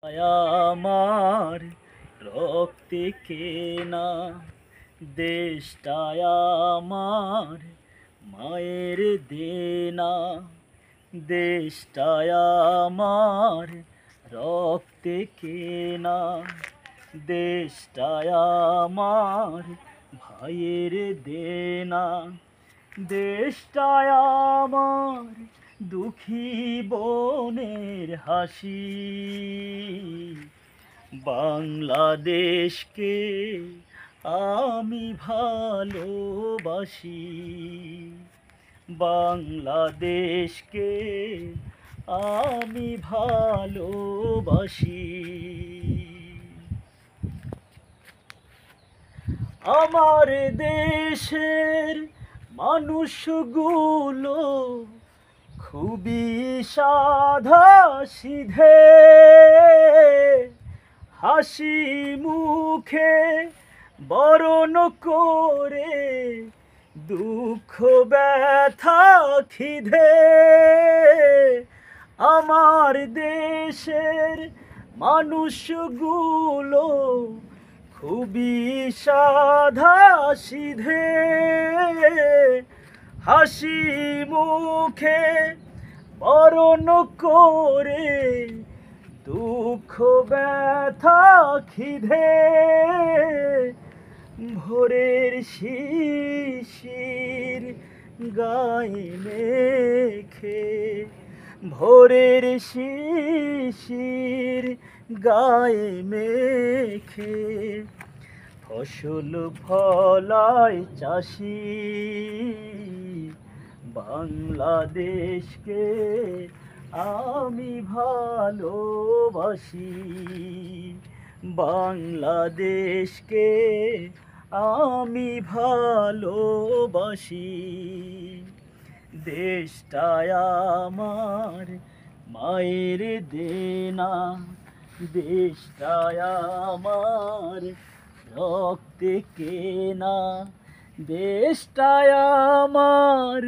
আমার রক্তে কেনা দেশটায় আমার মায়ের দেনা, দেশটায় আমার রক্তে কেনা, দেশটায় আমার ভাইয়ের দেনা, দেশটায় আমার দুঃখী বোনের হাসি। বাংলাদেশকে আমি ভালোবাসি, বাংলাদেশকে আমি ভালোবাসি। আমার দেশের মানুষগুলো খুবই সাদা সিধে, হাসি মুখে বরণ করে দুঃখ ব্যথা খিদে। আমার দেশের মানুষগুলো খুবই সাদা সিধে, হাসি মুখে বরণ করে দুঃখ ব্যথা খিদে। ভোরের শিশির গায়ে মেখে, ভোরের শিশির গায়ে মেখে ফসল ফলায় চাষি। বাংলাদেশকে আমি ভালোবাসি, বাংলাদেশকে আমি ভালোবাসি। দেশটায় আমার মায়ের দেনা, দেশটায় আমার রক্তে কেনা, দেশটায় আমার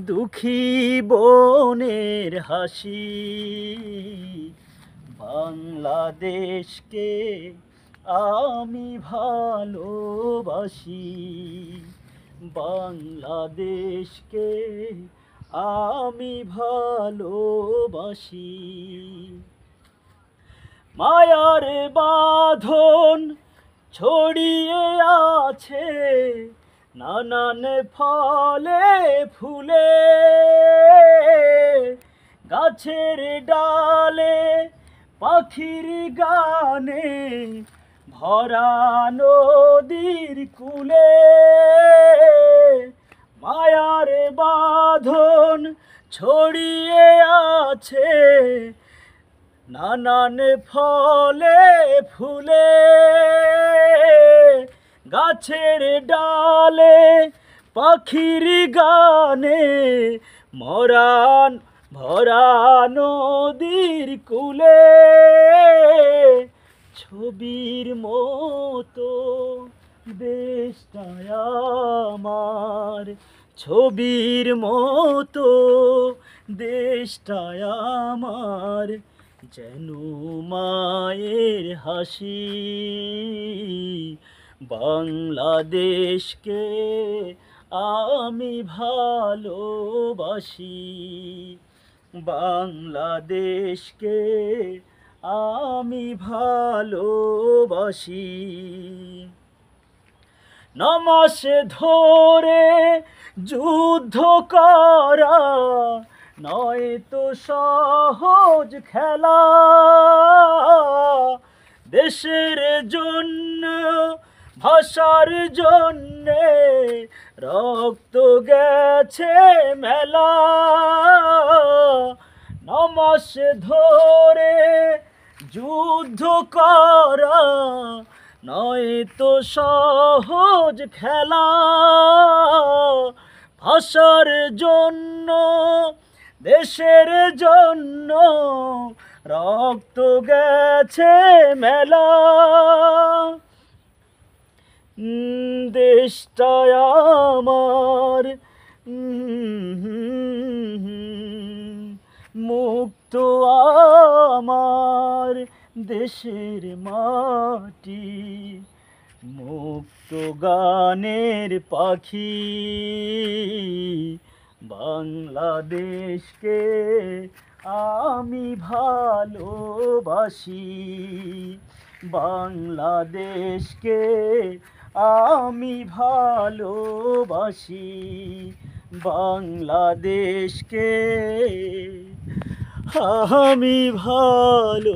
দুঃখী বোনের হাসি। বাংলাদেশকে আমি ভালোবাসি, বাংলাদেশকে আমি ভালোবাসি। মায়ার বাঁধন ছড়িয়ে আছে নানান ফলে ফুলে, গাছের ডালে পাখির গানে ভরা নদীর কূলে। মায়ার বাঁধন ছড়িয়ে আছে নানান ফলে ফুলে, গাছের ডালে পাখির গানে মরান ভরা নদীর কূলে। ছবির মতো দেশটায় আমার, ছবির মতো দেশটায় আমার যেন মায়ের হাসি। বাংলাদেশকে আমি ভালোবাসি, বাংলাদেশকে আমি ভালোবাসি। নমাস ধরে যুদ্ধ করা নয় তো সহজ খেলা, দেশের জন্য ভাষার জন্যে রক্ত গেছে মেলা। নমাস ধরে যুদ্ধ করা নয় তো সহজ খেলা, ভাষার জন্য দেশের জন্য রক্ত গেছে মেলা। দেশটায় আমার মুক্ত আমার দেশের মাটি, মুক্ত গানের পাখি বাংলাদেশকে আমি ভালোবাসি, বাংলাদেশকে আমি ভালোবাসি, বাংলাদেশকে আমি ভালোবাসি।